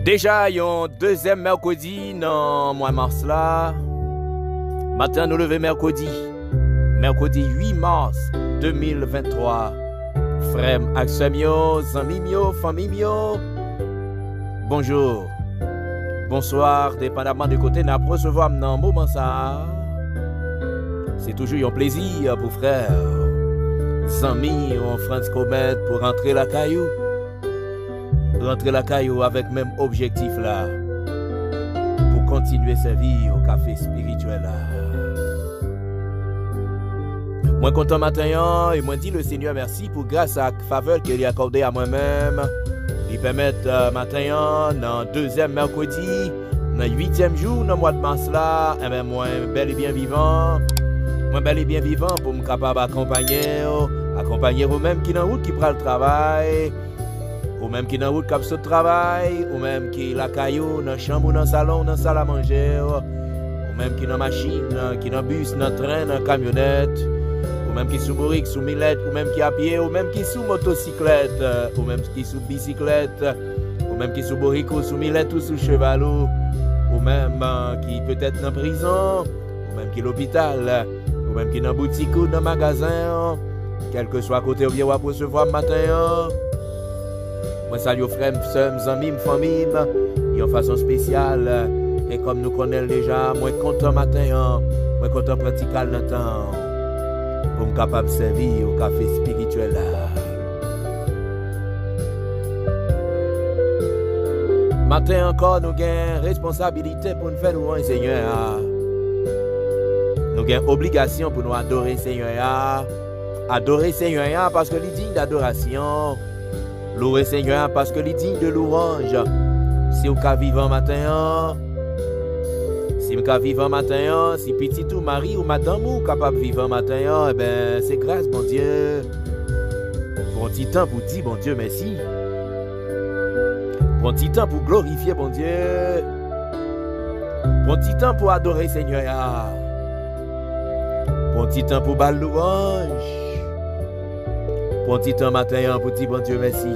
Déjà, yon deuxième mercredi dans mois mars là. Matin nous lever mercredi 8 mars 2023. Frère Axamio, Zamimio, Famimio. Bonjour. Bonsoir, dépendamment de côté n'a recevoir dans moment ça. C'est toujours un plaisir pour frère Zami en France Comet pour rentrer la caillou. Rentrer la caillou avec même objectif là. Pour continuer sa vie au café spirituel là. Moi content matin et moi dis le Seigneur merci pour grâce à la faveur qu'il a accordé à moi-même. Il permet matin dans deuxième mercredi, dans 8e jour dans le mois de mars là, et bien moi bel et bien vivant. Moi bel et bien vivant pour me capable accompagner vous-même qui dans route qui prend le travail. Ou même qui dans route cap de travail, ou même qui la caillou dans chambre ou dans salon, dans salle à manger, ou même qui dans machine, qui dans bus, dans train, dans camionnette, ou même qui sous bourrique, sous millette, ou même qui à pied, ou même qui sous motocyclette, ou même qui sous bicyclette, ou même qui sous bourrique, ou sous millette, ou sous cheval, ou même qui peut-être dans prison, ou même qui l'hôpital, ou même qui dans boutique ou dans magasin, quel que soit côté ou bien pour recevoir matin. Moi salue frères, sœurs, amis, famille, en façon spéciale. Et comme nous connaissons déjà, moi content matin, moi content pratiquer le temps pour me capable de servir au café spirituel là. Matin encore, nous avons responsabilité pour nous faire louer Seigneur. Nous avons obligation pour nous adorer Seigneur. Adorer Seigneur parce que il est digne d'adoration. Louer Seigneur parce que il est digne de louange. Si vous avez vivant matin, si vous avez vivant matin, si petit ou mari ou madame ou capable de vivre matin, eh ben c'est grâce bon Dieu. Bon petit temps pour dire bon Dieu merci. Bon petit temps pour glorifier bon Dieu. Bon petit temps pour adorer Seigneur. Bon petit temps pour bal louange. Bon petit temps matin pour dire bon Dieu merci.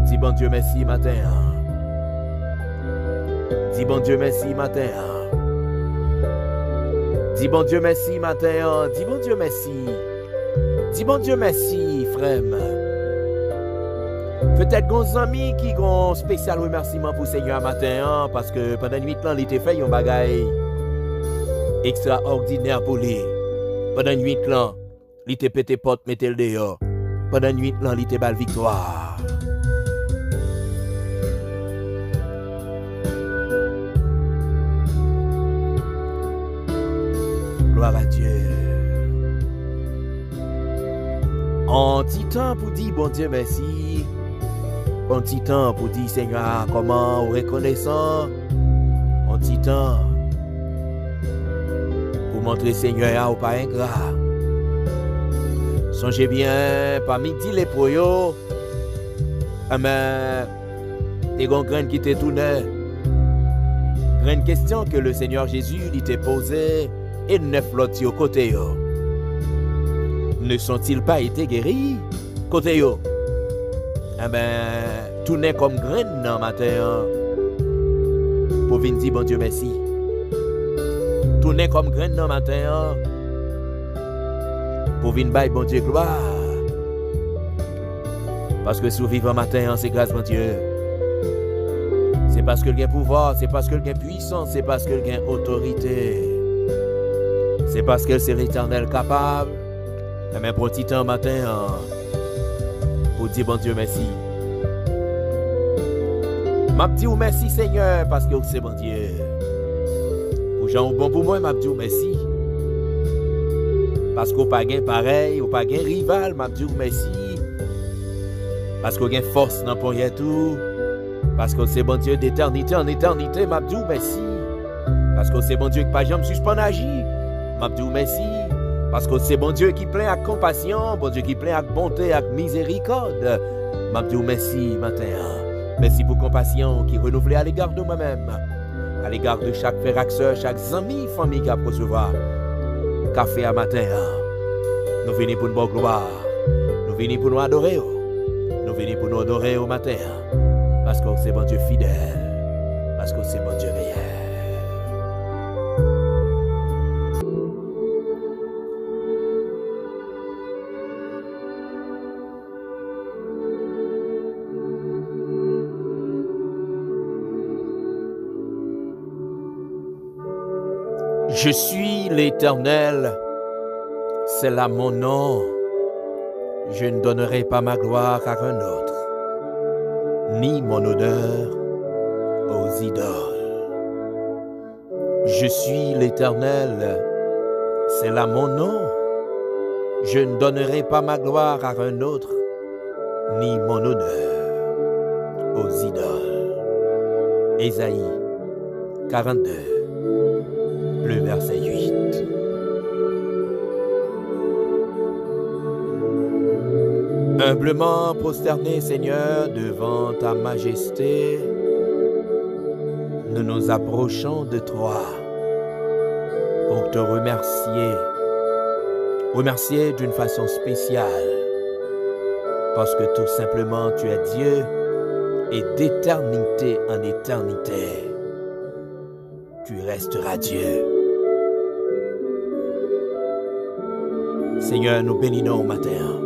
Dis bon Dieu merci matin. Dis bon Dieu merci matin. Dis bon Dieu merci matin. Dis bon Dieu merci. Dis bon Dieu merci frère. Peut-être qu'on amis qui ont spécial remerciement pour Seigneur matin parce que pendant 8 ans il était fait un bagage extraordinaire pour lui. Pendant 8 ans il était pété porte mettait le dehors. Pendant 8 ans il était bal victoire. Gloire à Dieu. En petit temps pour dire bon Dieu merci. En petit temps pour dire Seigneur comment on reconnaissant. En petit temps pour montrer Seigneur ou pas ingrat. Songez bien, parmi les proyos, mais des graines qui te tournaient. Grande question que le Seigneur Jésus lui t'a posée et 9 lotis au côté. Ne sont-ils pas été guéris? Côté yo. Eh ben, tournez comme graines dans matin. Pour venir dire bon Dieu merci. Tournez comme graines dans matin. Pour venir bailler bon Dieu gloire. Parce que si vous vivez matin, c'est grâce bon Dieu. C'est parce que il y a pouvoir, c'est parce que il y a puissance, c'est parce qu'il y a autorité. C'est parce que c'est l'éternel capable. Et même pour petit temps matin, pour dire bon Dieu merci. M'a dit merci Seigneur parce que c'est bon Dieu. Pour gens bon pour moi, m'a dit merci. Parce qu'on pas gain pareil, ou pas gain rival, m'a dit merci. Parce qu'on gain force dans pour tout. Parce que c'est bon Dieu d'éternité en éternité, m'a dit merci. Parce que c'est bon Dieu qui pas jamais suspend agir, m'a dit merci. Parce que c'est bon Dieu qui plein avec compassion, bon Dieu qui plein avec bonté, avec miséricorde. M'a dit merci matin. Merci pour compassion qui renouvelée à l'égard de moi-même, à l'égard de chaque frère et sœur, chaque ami, famille qui a recevoir. Café à matin. Nous venons pour une bonne gloire. Nous venons pour nous adorer. Nous venons pour nous adorer au matin. Parce que c'est bon Dieu fidèle. Parce que c'est bon Dieu réel. Je suis l'Éternel, c'est là mon nom. Je ne donnerai pas ma gloire à un autre, ni mon honneur aux idoles. Je suis l'Éternel, c'est là mon nom. Je ne donnerai pas ma gloire à un autre, ni mon honneur aux idoles. Ésaïe 42, le verset 8. Humblement prosterné, Seigneur, devant ta majesté, nous nous approchons de toi pour te remercier. Remercier d'une façon spéciale, parce que tout simplement tu es Dieu et d'éternité en éternité, tu resteras Dieu. Seigneur, nous bénissons au matin.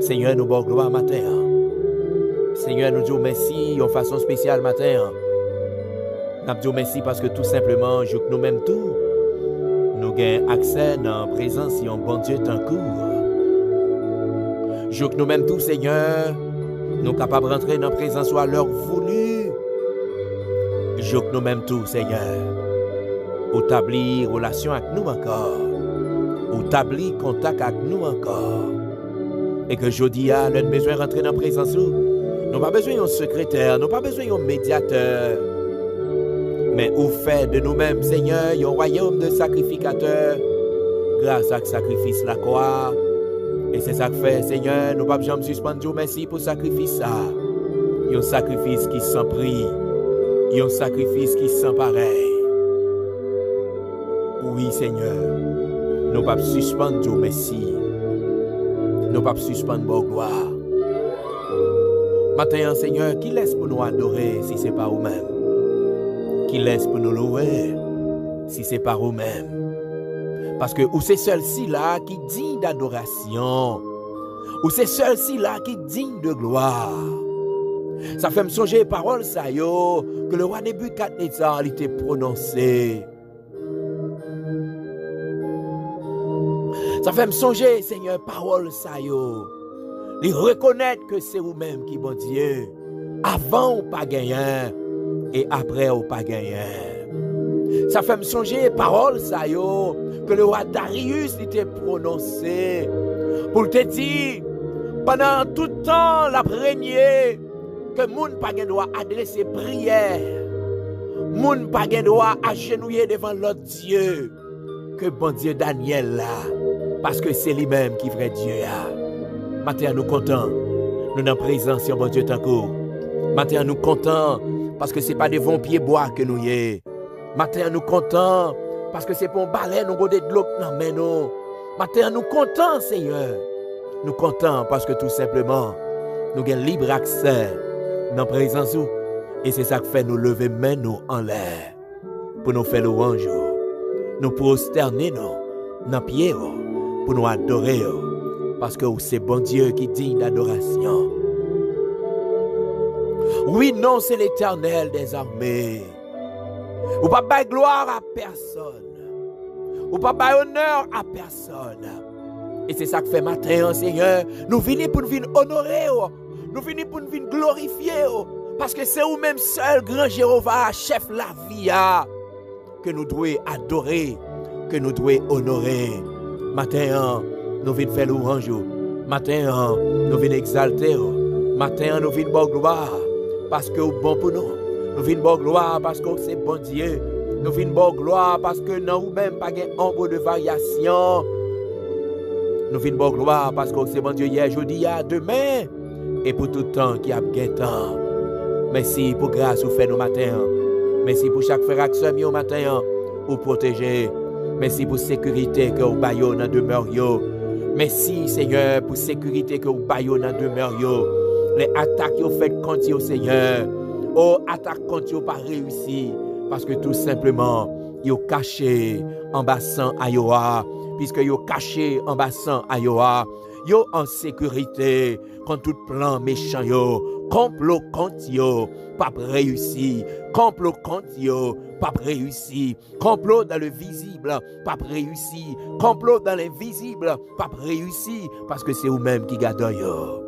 Seigneur, nous bon gloire matin. Seigneur, nous disons merci en façon spéciale matin. Nous disons merci parce que tout simplement, je que nous-mêmes tout, nous avons accès dans la présence de bon Dieu tant court. Je que nous-mêmes tout, Seigneur, nous sommes capables de rentrer dans la présence à l'heure voulue. Je que nous-mêmes tout, Seigneur, établir relation avec nous encore, établir contact avec nous encore. Et que je dis à l'un besoin de rentrer dans la présence, nous n'avons pas besoin d'un secrétaire, nous n'avons pas besoin d'un médiateur. Mais au fait de nous-mêmes, Seigneur, un royaume de sacrificateurs, grâce à ce sacrifice la croix. Et c'est ça que fait, Seigneur, nous ne pouvons pas jamais suspendre. Merci pour le sacrifice. Un sacrifice qui sans prix, un sacrifice qui sans pareil. Oui, Seigneur, nous ne pouvons pas suspendre. Merci. Nous ne pouvons pas suspendre vos gloires. Maintenant, Seigneur, qui laisse pour nous adorer si ce n'est pas vous-même? Qui laisse pour nous louer si ce n'est pas vous-même? Parce que ou c'est celle-ci là qui digne d'adoration, ou c'est celle-ci là qui digne de gloire. Ça fait me songer les paroles ça yo, que le roi Nebuchadnezzar a été prononcé. Ça fait me songer, Seigneur, parole ça yo. Les reconnaître que c'est vous-même qui bon Dieu. Avant ou pas gagné et après ou pas gagné. Ça fait me songer parole ça yo que le roi Darius était prononcé pour te dire pendant tout le temps la régné que moun pas gain droit adresser prière. Moun pas gain droit agenouiller devant l'autre Dieu que bon Dieu Daniel là. Parce que c'est lui-même qui est vrai Dieu. Maintenant, nous comptons. Nous dans la présence de bon Dieu tant court. Maintenant, nous comptons. Parce que ce n'est pas des bons pieds bois que nous y est. Maintenant, nous comptons. Parce que c'est pour un balai, nous avons de l'eau dans les mains. Maintenant, nous comptons, Seigneur. Nous comptons parce que tout simplement, nous avons libre accès dans la présence. Et c'est ça qui fait nous lever main nous en l'air. Pour nous faire louange. Nous prosterner nous dans les pieds. Pour nous adorer, parce que c'est bon Dieu qui dit d'adoration. Oui, non, c'est l'Éternel des armées. Ou pas bailler gloire à personne. Ou pas bailler honneur à personne. Et c'est ça que fait matin, Seigneur. Nous venons pour nous honorer. Nous venons pour nous glorifier. Parce que c'est vous-même seul, grand Jéhovah, chef la vie, que nous devons adorer, que nous devons honorer. Matin, nous venons faire louange. Matin, nous venons exalter. Matin, nous venons bon gloire parce que vous bon pour nous. Nous venons bon gloire parce que c'est bon Dieu. Nous venons bon gloire parce que nous même pas de ombre de variation. Nous venons bon gloire parce que c'est bon Dieu hier, aujourd'hui, demain et pour tout le temps qui a bien temps. Merci pour grâce vous faites nos matins. Merci pour chaque frère action au matin ou protéger. Merci pour sécurité que vous baillez dans demeure. Merci Seigneur pour sécurité que vous baillez dans demeure. Les attaques qui ont fait contre au Seigneur. Oh, attaque contre pas réussi. Parce que tout simplement, ils ont caché en bassin à Yoa. Puisque ils ont caché en bassin à Yoa. Ils ont en sécurité contre tout plan méchant. Complot contre yo, pas réussi. Complot contre yo, pas réussi. Complot dans le visible, pas réussi. Complot dans l'invisible, pas réussi. Parce que c'est vous-même qui gardez yo.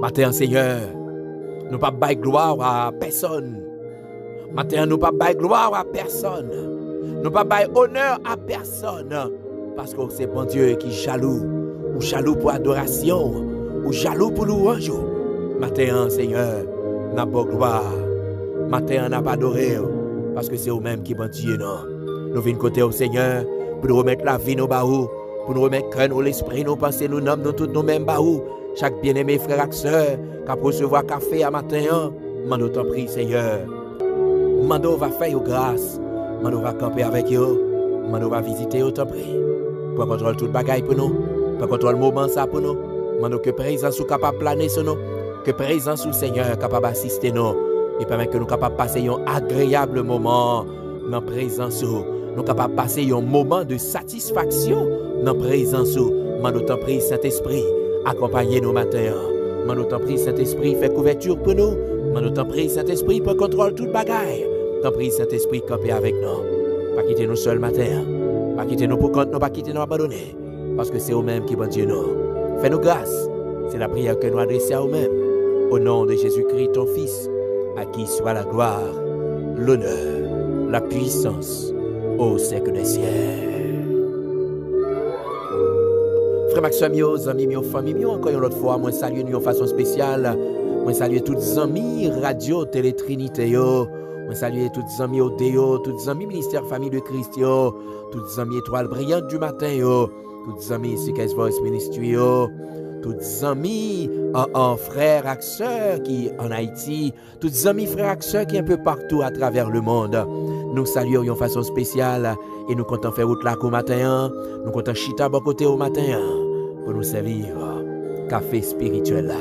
Matin, Seigneur, nous pas bailler gloire à personne. Matin, nous pas bailler gloire à personne. Nous pas bailler honneur à personne. Parce que c'est bon Dieu qui est jaloux. Ou jaloux pour adoration. Ou jaloux pour louange. Matin, Seigneur, n'a pas gloire. Matin, n'a pas adoré. Parce que c'est vous-même qui est bon Dieu, non. Nous venons côté au Seigneur pour nous remettre la vie nos baou. Pour nous remettre cœur, l'esprit, nos pensées, nos noms, nous tous nous mêmes baou. Chaque bien-aimé frère et sœur qui a recevoir café à matin, mando t'en prie Seigneur. Mando va faire grâce, mando va camper avec eux, mando va visiter eux t'en prie. Pour contrôler toute bagaille pour nous, pour contrôler le moment ça pour nous. Mando que présence ou capable planer sur nous, que présence ou Seigneur capable assister nous et permettre que nous capable passer un agréable moment dans présence ou nous capable passer un moment de satisfaction dans présence ou mando t'en prie Saint-Esprit. Accompagnez nos matins. Mano t'en prie, Saint-Esprit, fait couverture pour nous. Mano t'en prie, Saint-Esprit, pour contrôle toute bagaille. T'en prie, Saint-Esprit, camper avec nous. Pas quitter nous seuls matin. Pas quitter nous pour compte, nous pas quitter nous abandonner. Parce que c'est vous-même qui bon Dieu nous. Fais-nous grâce. C'est la prière que nous adressons à vous-mêmes. Au nom de Jésus-Christ, ton Fils, à qui soit la gloire, l'honneur, la puissance, au siècle des siècles. Frère Maxime, amis, famille, encore une autre fois, moi salue nous de façon spéciale. Moi salue tous les amis radio, télé Trinité, moi salue tous les amis Odéo, tous les amis ministère famille de Christ, tous les amis étoiles brillantes du matin, tous les amis Sikes Voice Ministry, tous les amis frères et sœurs qui en Haïti, tous les amis frères et sœurs qui un peu partout à travers le monde. Nous saluons de façon spéciale et nous comptons faire route là au matin, nous comptons chita bon côté au matin pour nous servir café spirituel là.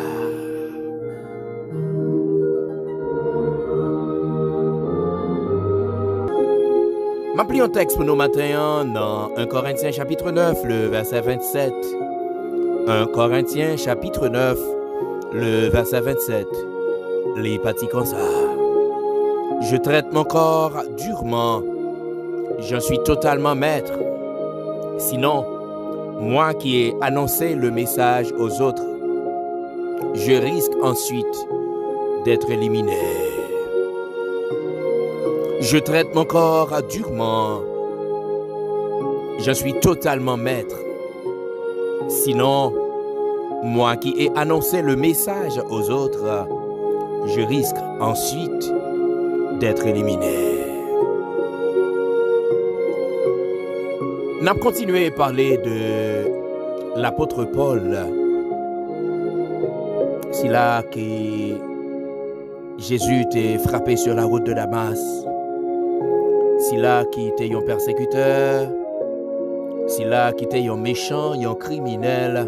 Ma plie un texte pour nous matin dans 1 Corinthiens chapitre 9, le verset 27. 1 Corinthiens chapitre 9, le verset 27. Les parties comme ça. Je traite mon corps durement. Je suis totalement maître. Sinon, moi qui ai annoncé le message aux autres, je risque ensuite d'être éliminé. Je traite mon corps durement. Je suis totalement maître. Sinon, moi qui ai annoncé le message aux autres, je risque ensuite d'être éliminé. On a continué à parler de l'apôtre Paul. C'est là que Jésus était frappé sur la route de Damas. C'est là qu'il était un persécuteur. C'est là qu'il était un méchant, un criminel.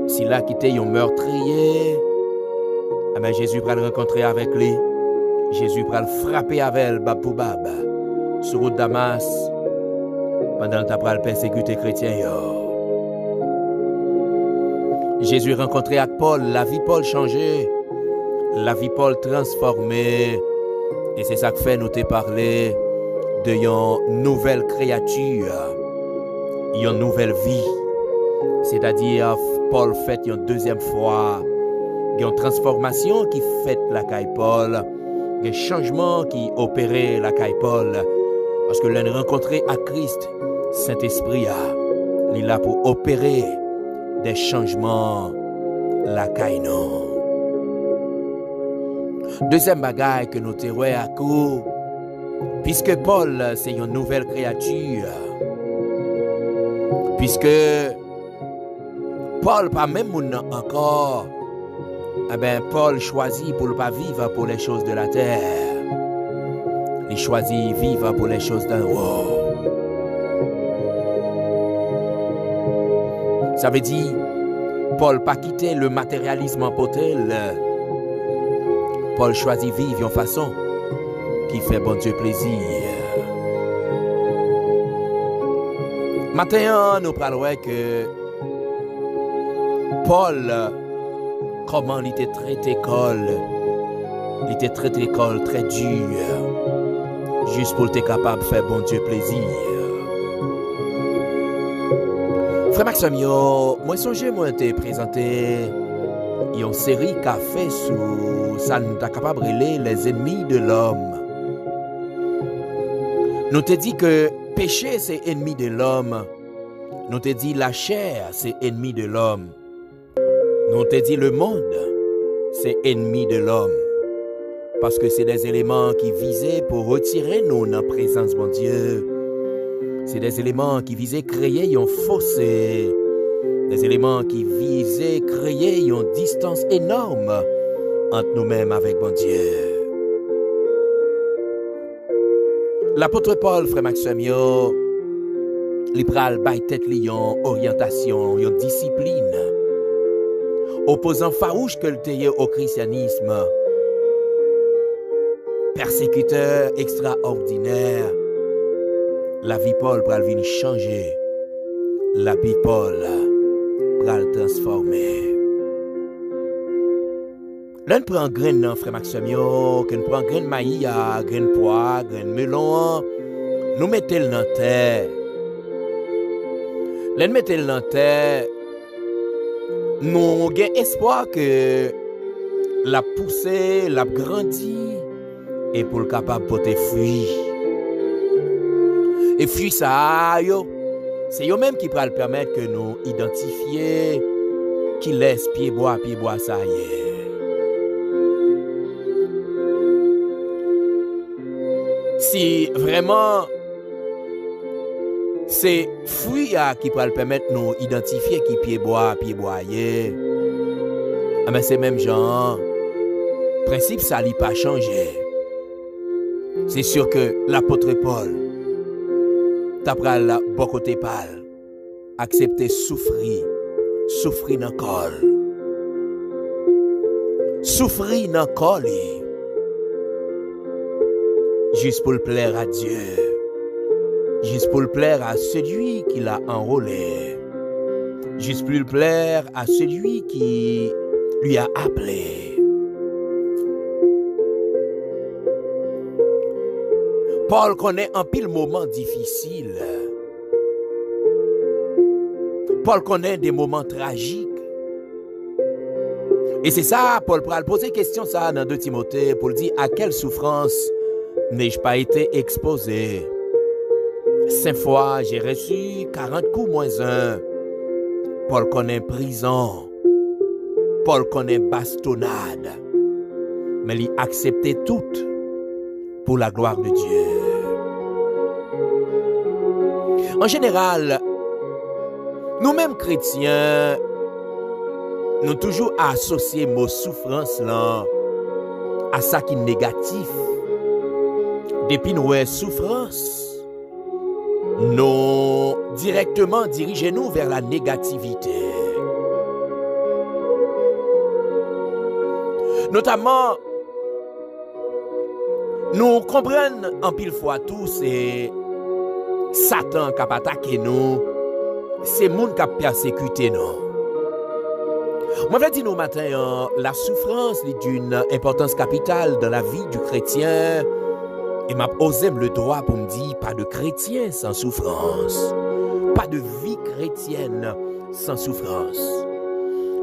C'est là qu'il était un meurtrier. Mais Jésus va le rencontrer avec lui. Jésus va le frapper avec elle, bab pour bab. Sur route de Damas, pendant qu'il va le persécuter chrétien. Jésus rencontré avec Paul, la vie Paul changée. La vie Paul transformée. Et c'est ça que fait nous te parler de une nouvelle créature, une nouvelle vie. C'est-à-dire, Paul fait une deuxième fois, une transformation qui fait la caille Paul, un changement qui opérait la caille Paul. Parce que l'on rencontré à Christ, Saint-Esprit, il est là pour opérer des changements la caille non. Deuxième bagaille que nous terons à coup, puisque Paul, c'est une nouvelle créature, puisque Paul, pas même encore, Paul choisit pour ne pas vivre pour les choses de la terre. Il choisit vivre pour les choses d'en haut. Ça veut dire, Paul pas quitté le matérialisme en potel. Paul choisit vivre en façon qui fait bon Dieu plaisir. Maintenant, nous parlons que Paul, comment il était traité l'école très dur, juste pour être capable de faire bon Dieu plaisir. Frère Maxime, moi songez moi te présenter une série qu'a fait sur ça nous t'a capable de les ennemis de l'homme. Nous te dit que péché c'est ennemi de l'homme. Nous te dit la chair c'est ennemi de l'homme. Nous te dit le monde c'est ennemi de l'homme. Parce que c'est des éléments qui visaient pour retirer nous dans la présence de mon Dieu. C'est des éléments qui visaient créer un fossé. Des éléments qui visaient créer une distance énorme entre nous-mêmes avec mon Dieu. L'apôtre Paul, frère Maxime, il pral bay tête lion, orientation, une discipline. Opposant farouche que le teye au christianisme. Persécuteur extraordinaire. La vie Paul pral venir changer. La vie Paul pral transformer. L'un prend graine, frère Maxime, qu'on prend graine maïs, graine pois, graine melon, nous mettons dans terre. L'un mettons dans terre, nous avons espoir que la poussée, la grandit, et pour le capable de porter fruit. Et fruit ça, c'est eux-mêmes qui pourront permettre que nous identifier qui laisse pied bois ça y est. Si vraiment c'est fruit qui pourront permettre de nous identifier qui pied bois y est, mais c'est même genre, principe ça n'a pas changé. C'est sûr que l'apôtre Paul t'apprend la bon côté pâle, accepter souffrir dans le col. Souffrir dans le col, juste pour le plaire à Dieu, juste pour le plaire à celui qui l'a enrôlé, juste pour le plaire à celui qui lui a appelé. Paul connaît un pile moment difficile. Paul connaît des moments tragiques. Et c'est ça, Paul pourra poser question ça dans 2 Timothée pour dire à quelle souffrance n'ai-je pas été exposé. 5 fois j'ai reçu 40 coups moins 1. Paul connaît prison. Paul connaît bastonnade. Mais il acceptait tout pour la gloire de Dieu. En général, nous-mêmes chrétiens, nous toujours associé mot souffrance là à ça qui est négatif. Depuis nous souffrance, nous directement dirigez-nous vers la négativité. Notamment, nous comprenons en pile fois tous et Satan qui a attaqué nous, c'est le monde qui a persécuté nous. Moi, je dis nous matin, la souffrance est d'une importance capitale dans la vie du chrétien. Et m'a osé le droit pour me dire, pas de chrétien sans souffrance. Pas de vie chrétienne sans souffrance.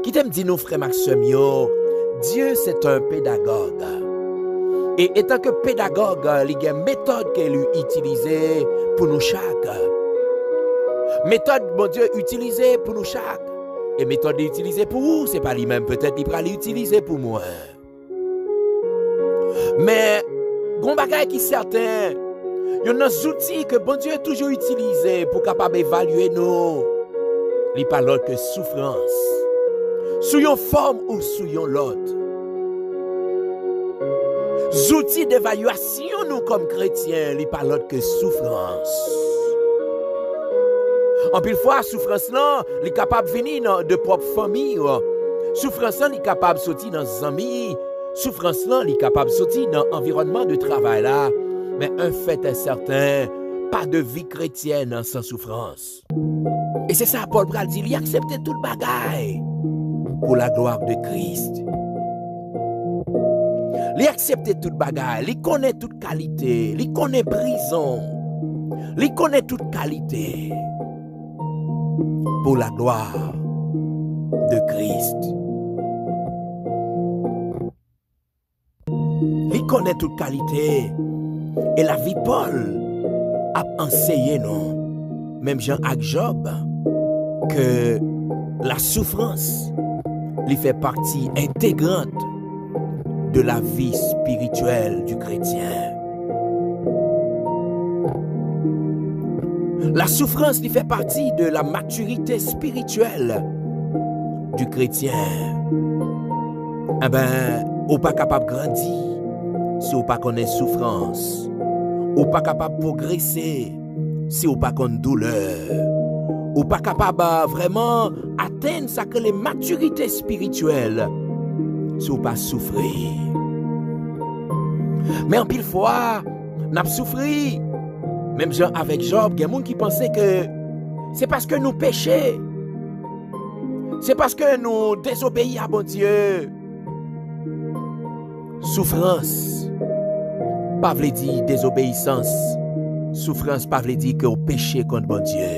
Qui t'aime dire nous, frère Maxime, Dieu c'est un pédagogue. Et étant que pédagogue, il y a une méthode qu'il a utilisée pour nous chaque. Méthode, mon Dieu, utilisée pour nous chaque. Et méthode utilisée pour vous, c'est pas lui-même. Peut-être qu'il va l'utiliser pour moi. Mais, gon bagay qui certain, il y a des outils que bon Dieu a toujours utilisé pour capable évaluer nous. Il pas l'autre que souffrance. Sous une forme ou sous une l'autre. Outils d'évaluation nous comme chrétiens, il pas l'autre que souffrance. En pile fois, souffrance là, est capable de venir de propre famille. Souffrance là, est capable de sortir dans les amis. Souffrance là, est capable de sortir dans l'environnement de travail là. Mais un fait est certain, pas de vie chrétienne sans souffrance. Et c'est ça, Paul Pral dit, il accepte tout le bagaille pour la gloire de Christ. Il accepte tout le bagaille, il connaît toute qualité, il connaît prison, il connaît toute qualité pour la gloire de Christ. Il connaît toute qualité. Et la vie Paul a enseigné, non, même Jean avec Job, que la souffrance lui fait partie intégrante de la vie spirituelle du chrétien. La souffrance lui fait partie de la maturité spirituelle du chrétien. Eh bien, on n'est pas capable de grandir si on ne connaît pas souffrance. On n'est pas capable de progresser si on ne connaît pas douleur. On n'est pas capable vraiment atteindre ça que les maturités spirituelles si on ne pas souffrir. Mais en pile fois, on a souffert. Même genre avec Job, il y a des gens qui pensaient que c'est parce que nous péchons. C'est parce que nous désobéissons à bon Dieu. Souffrance, pas veut dire désobéissance. Souffrance, pas veut dire que vous péchez contre bon Dieu.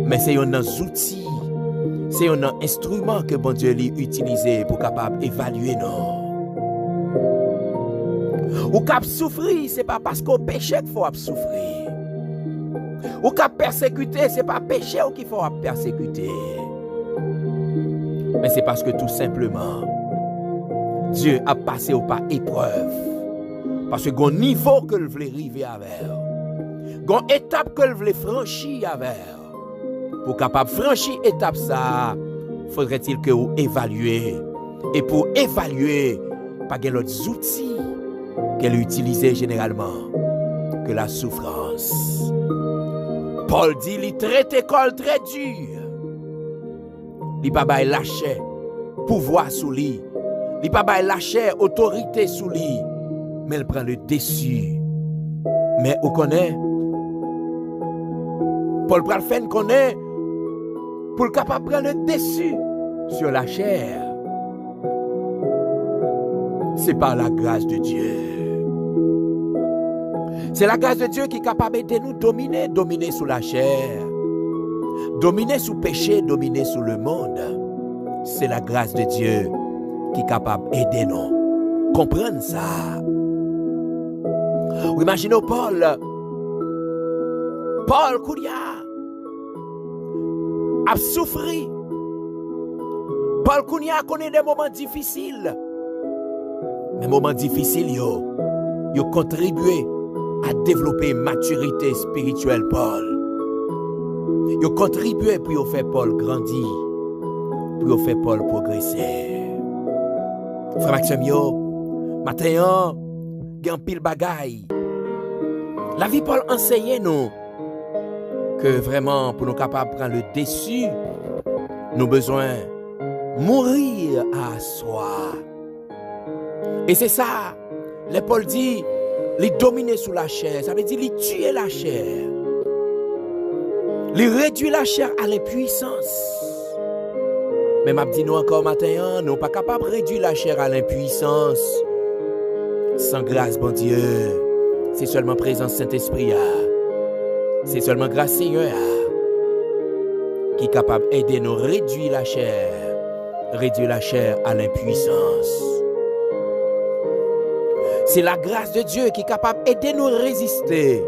Mais c'est un outil, c'est un instrument que bon Dieu l'a utilisé pour capable d'évaluer nous. Ou cap souffrir, c'est pas parce qu'on péché qu'il faut souffrir. Ou cap persécuter, c'est pas péché qu'il faut persécuter. Mais c'est parce que tout simplement, Dieu a passé au pas épreuve. Parce que gon niveau que le voulait arriver avec. Gon étape que le voulait franchir avec. Pour capable franchir étape ça, faudrait-il que vous évaluez. Et pour évaluer, pas gen l'autre outils qu'elle utilisait généralement que la souffrance. Paul dit, il traite école très dure. Il pas bay lâcher pouvoir sous lui. Il pas bay lâcher autorité sous lui. Mais il prend le dessus. Mais vous connaissez, Paul Bralfen connaît pour le capable de prendre le dessus sur la chair. C'est par la grâce de Dieu. C'est la grâce de Dieu qui est capable de nous dominer, dominer sous la chair, dominer sous le péché, dominer sous le monde. C'est la grâce de Dieu qui est capable d'aider nous. Comprendre ça. Ou imaginez Paul Kounia a souffert. Paul Kounia connaît des moments difficiles. Mais moments difficiles, yo contribué à développer maturité spirituelle Paul. Yo contribué pour faire Paul grandir, pour faire Paul progresser. Frère Maxime matin gen pile bagay. La vie Paul enseigne nous que vraiment pour nous capables de prendre le dessus, nous besoin mourir à soi. Et c'est ça, le Paul dit, les dominer sous la chair, ça veut dire les tuer la chair. Les réduire la chair à l'impuissance. Mais m'a dit nous encore matin, nous sommes pas capables de réduire la chair à l'impuissance. Sans grâce, bon Dieu, c'est seulement présence Saint-Esprit. C'est seulement grâce Seigneur qui est capable d'aider nous à réduire la chair à l'impuissance. C'est la grâce de Dieu qui est capable d'aider nous à résister,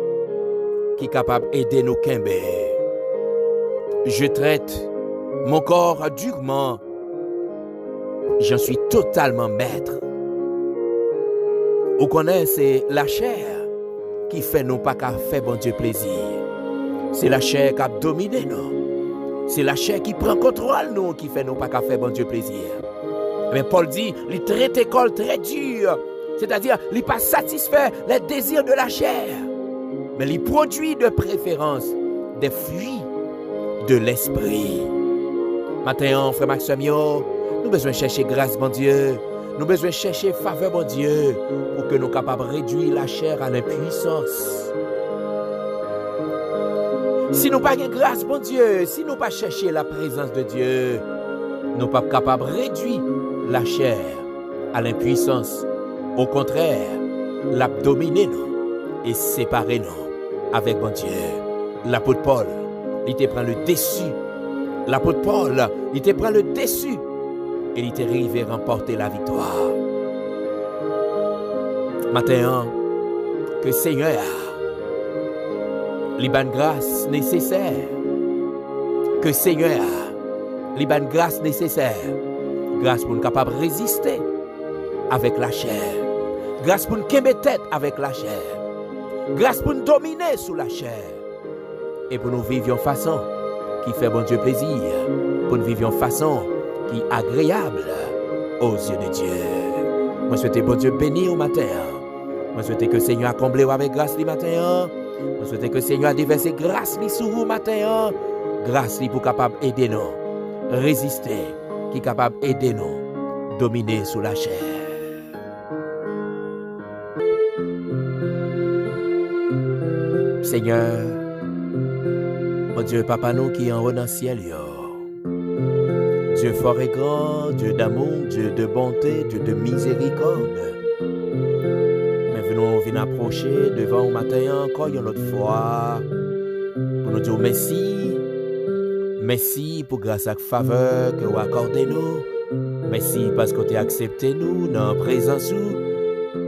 qui est capable d'aider nous à quimber. Je traite mon corps durement. J'en suis totalement maître. Vous connaissez, c'est la chair qui fait nous pas qu'à faire bon Dieu plaisir. C'est la chair qui a dominé nous. C'est la chair qui prend contrôle nous, qui fait nous pas qu'à faire bon Dieu plaisir. Mais Paul dit, il traite école très dure. C'est-à-dire, il n'est pas satisfait les désirs de la chair. Mais il produit de préférence des fruits de l'esprit. Matin, frère Maxime, nous besoin chercher grâce, bon Dieu. Nous besoin chercher faveur, bon Dieu, pour que nous capables de réduire la chair à l'impuissance. Si nous pas de grâce, bon Dieu, si nous pas chercher la présence de Dieu, nous pas capables de réduire la chair à l'impuissance. Au contraire, l'abdominer nous et séparer nous avec bon Dieu. L'apôtre Paul, il te prend le dessus. L'apôtre Paul, il te prend le dessus et il te arrive à remporter la victoire. Maintenant, que Seigneur les bonnes grâces nécessaires. Que Seigneur les bonnes grâces nécessaires. Grâce pour nous capables de résister avec la chair. Grâce pour nous kembe tête avec la chair. Grâce pour nous dominer sous la chair. Et pour nous vivre en façon qui fait bon Dieu plaisir. Pour nous vivre en façon qui est agréable aux yeux de Dieu. Moi souhaite bon Dieu béni au matin. Moi souhaite que le Seigneur a comblé avec grâce le matin. Moi souhaite que le Seigneur a déversé grâce sur vous matin. Grâce pour capable aider nous. Résister. Qui est capable d'aider nous. Dominer sous la chair. Seigneur, mon Dieu, Papa nous qui est en haut dans le ciel, Dieu fort et grand, Dieu d'amour, Dieu de bonté, Dieu de miséricorde. Mais venons approcher devant au matin encore une autre fois pour nous dire merci. Merci pour grâce à la faveur que vous accordez nous. Merci parce que vous avez accepté nous dans la présence.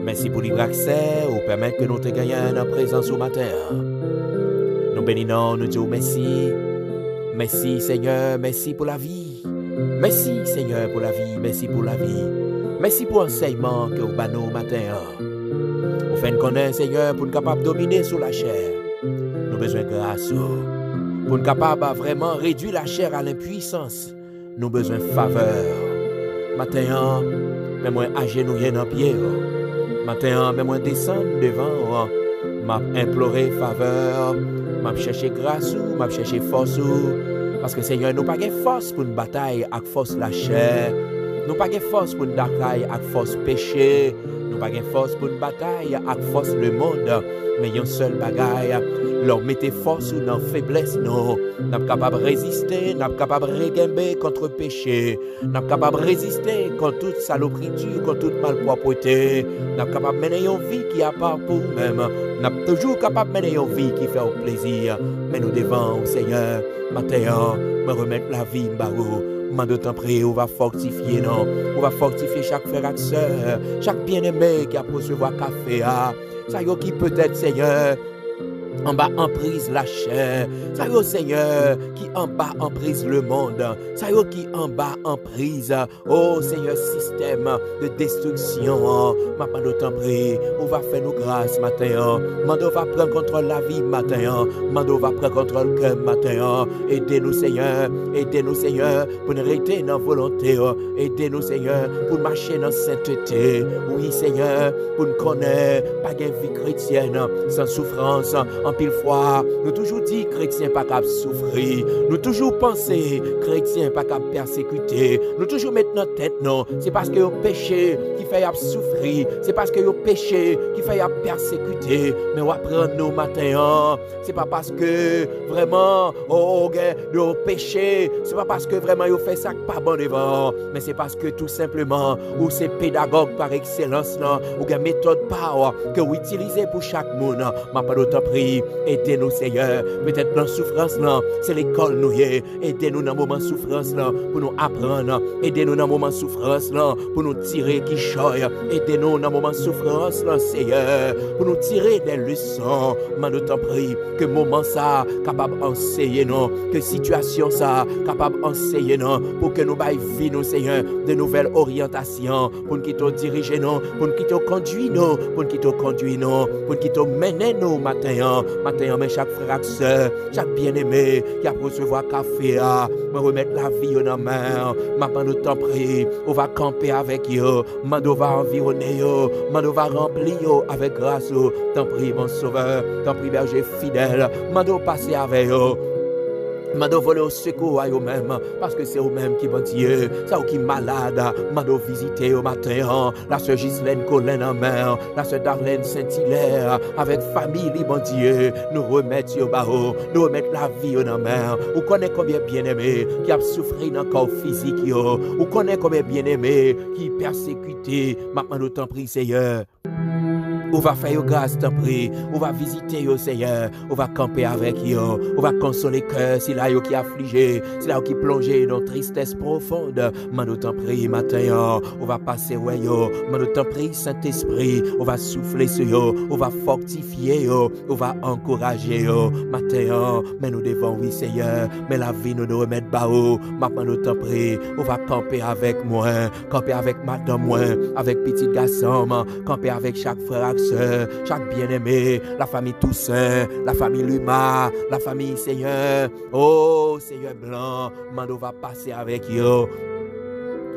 Merci pour libre accès ou permettre que nous te gagnions dans la présence au matin. Nous bénissons, nous disons merci. Merci Seigneur, merci pour la vie. Merci Seigneur pour la vie, merci pour la vie. Merci pour l'enseignement que vous donnez au matin. Vous faites connaître Seigneur pour nous capables de dominer sur la chair. Nous avons besoin de grâce. Pour nous capables de vraiment réduire la chair à l'impuissance. Nous avons besoin de faveur. Matin, mais moi agenouiller dans pied. Matin, mais moi descendre devant. M'a imploré faveur. M'a cherché grâce, m'a cherché force. Parce que Seigneur, nous n'avons pas de force pour une bataille avec force la chair. Nous n'avons pas de force pour une bataille avec force péché. Nous n'avons pas de force pour une bataille avec force le monde. Mais il y a une seule bagaille. Leur mettez force ou dans faiblesse, non. Nous sommes capables de résister, nous sommes capables de réguimber contre le péché. Nous sommes capables de résister contre toute saloperie, contre toute malpropreté. Nous sommes capables de mener une vie qui a part pour nous-mêmes. Nous sommes toujours capables de mener une vie qui fait au plaisir. Mais nous devons, Seigneur, maintenant, me remettre la vie, Mbarou. D'autant près, on va fortifier, non. On va fortifier chaque frère et sœur, chaque bien-aimé qui a pour recevoir café. Ça y est, qui peut-être, Seigneur, en bas en prise la chair. Ça y est, Seigneur, qui en bas en prise le monde. Ça y est, qui en bas en prise, oh Seigneur, système de destruction. Ma pas d'autant près, on va faire nos grâces matin. Mando va prendre contrôle la vie matin. Mando va prendre contrôle le cœur matin. Aidez-nous, Seigneur. Aidez-nous, Seigneur, pour nous rester dans la volonté. Aidez-nous, Seigneur, pour marcher dans la sainteté. Oui, Seigneur, pour nous connaître, pas de vie chrétienne sans souffrance. En pile fois, nous toujours dit chrétiens pas capable souffrir. Nous toujours penser chrétiens pas capable persécuter. Nous toujours mettre notre tête non. C'est parce que le péché qui fait souffrir. C'est parce que le péché qui fait persécuter. Mais on apprend nos matins. C'est pas parce que vraiment le péché. C'est pas parce que vraiment il fait ça pas bon devant. Mais c'est parce que tout simplement ou c'est pédagogue par excellence là, ou une méthode power que vous utilisez pour chaque monde. M'a pas d'autant pris. Aidez-nous, Seigneur. Peut-être dans la souffrance, là, c'est l'école, nous. Aidez-nous dans le moment de souffrance, là, pour nous apprendre. Aidez-nous dans le moment de souffrance, là, pour nous tirer qui choye. Aidez-nous dans le moment de souffrance, là, Seigneur, pour nous tirer des leçons. Mais nous t'en prie que moment ça, capable d'enseigner, non. Que situation ça, capable d'enseigner, non. Pour que nous vie, nous, Seigneur, de nouvelles orientations. Pour nous qui te diriger, non. Pour nous qui te conduire, non. Pour nous qui te conduire, non. Pour nous qui te mener, non, matin. Matin, mais chaque frère et soeur, chaque bien-aimé qui a recevoir café, me remettre la vie dans la main. Maintenant, nous t'en prie, on va camper avec eux. Mando va environner yo, Mando va remplir yo avec grâce yo. T'en prie mon sauveur, t'en prie berger fidèle, Mando passer avec yo. Mando voler au secours à eux-mêmes, parce que c'est eux-mêmes qui vont Dieu, c'est eux qui malade. Mando visiter au matin, la sœur Ghislaine Colin en mer, la sœur Darlene Saint-Hilaire, avec famille, bon Dieu, nous remettre au barreau, nous remettre la vie en mer. Vous connaissez combien bien-aimés qui a souffert dans le corps physique, vous connaissez combien bien-aimés qui persécuté, maintenant nous t'en prie Seigneur. On va faire grâce, t'en prie. On va visiter yo Seigneur. On va camper avec yo. On va consoler cœur. C'est là yo qui affligé. C'est là yo qui plongé dans tristesse profonde. Mando t'en prie matin yo. On va passer ouais yo. Mando t'en prie Saint-Esprit. On va souffler sur yo. On va fortifier yo. On va encourager yo. Matin yo. Mais nous devons oui Seigneur. Mais la vie nous doit remettre bas haut. Mando t'en prie. On va camper avec moi. Camper avec madame moi. Avec petit garçon. Camper avec chaque frère. Chaque bien-aimé, la famille Toussaint, la famille Luma, la famille Seigneur. Oh, Seigneur Blanc, Mando va passer avec yo.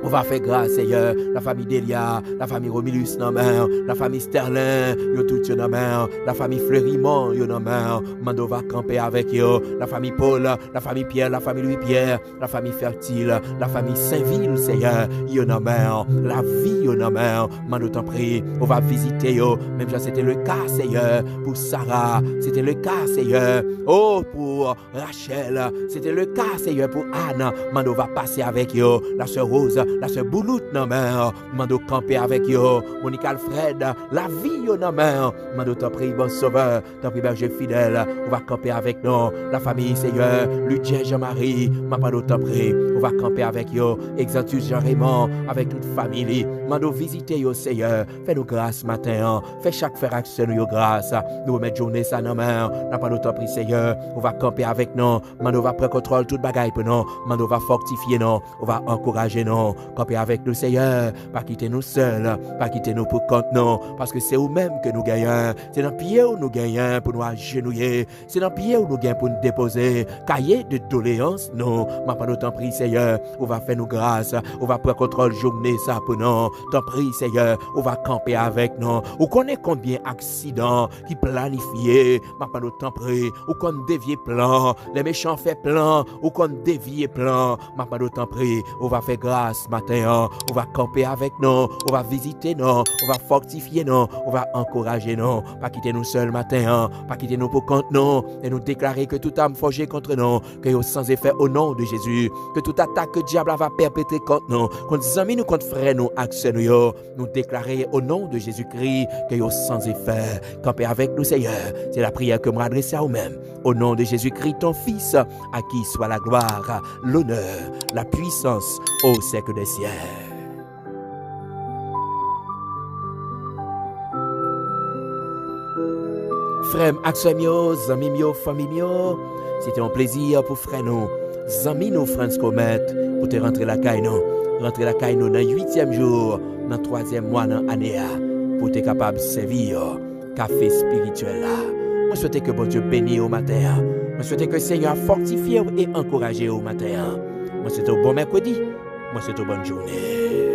On va faire grâce, Seigneur, la famille Delia, la famille Romilus, non mer, la famille Sterling, yo tout yo non mer, la famille Fleurimont, yo non mer, Mando va camper avec yo, la famille Paul, la famille Pierre, la famille Louis-Pierre, la famille Fertile, la famille Saint-Ville, Seigneur, yo non mer, la vie, yo non mer, Mando t'en prie, on va visiter yo, même si c'était le cas, Seigneur, pour Sarah, c'était le cas, Seigneur, oh, pour Rachel, c'était le cas, Seigneur, pour Anne, Mando va passer avec yo, la sœur Rose, la sœur Bouloute, non mer, Mando camper avec yo, Monique Alfred, la vie, yo, non mer, Mando t'en prie, bon sauveur, t'en prie, berger fidèle, on va camper avec nous, la famille, Seigneur, Lucien, Jean-Marie, Mando t'en prie, on va camper avec yo, Exantus, Jean-Raymond, avec toute famille, Mando visiter yo, Seigneur, fais-nous grâce matin, fais chaque frère action, yo, grâce, nous remettre journée, ça, non mer, Mando t'en prie, Seigneur, on va camper avec nous, Mando va prendre contrôle, toute bagaille pour nous, Mando va fortifier nous, on va encourager nous, camper avec nous, Seigneur, pas quitter nous seuls, pas quitter nous pour compte non, parce que c'est nous-mêmes que nous gagnons, c'est dans le pied où nous gagnons pour nous agenouiller, c'est dans le pied où nous gagnons pour nous déposer, cahier de doléances, non, ma pas t'en prie, Seigneur, on va faire nous grâce, on va prendre contrôle journée ça pour nous, t'en prie, Seigneur, on va camper avec nous, on connaît combien d'accidents qui planifiés, ma pas t'en prie, on connaît dévier plan, les méchants fait plan, on connaît dévier plan, ma pas t'en prie, on va faire grâce matin, on va camper avec nous, on va visiter nous, on va fortifier nous, on va encourager nous, pas quitter nous seuls matin, pas quitter nous pour compte nous, et nous déclarer que toute âme forgée contre nous, que nous sans effet au nom de Jésus, que toute attaque que le diable va perpétrer contre nous, contre amis nous, contre frères nous, action nous déclarer au nom de Jésus-Christ que nous sans effet, camper avec nous Seigneur, c'est la prière que je m'adresse à vous-même, au nom de Jésus-Christ ton Fils, à qui soit la gloire, l'honneur, la puissance au siècle des siècles. Frère, action mio, zami mio, famille mio, c'était un plaisir pour frère nous, zami nous, France Comet, pour te rentrer la caille nous, rentrer la caille nous dans le 8e jour, dans le 3e mois dans l'année, pour te capable de servir café spirituel là. Je souhaite que bon Dieu bénisse au matin, je souhaite que le Seigneur fortifie et encourage au matin, je souhaite un bon mercredi, je souhaite une bonne journée.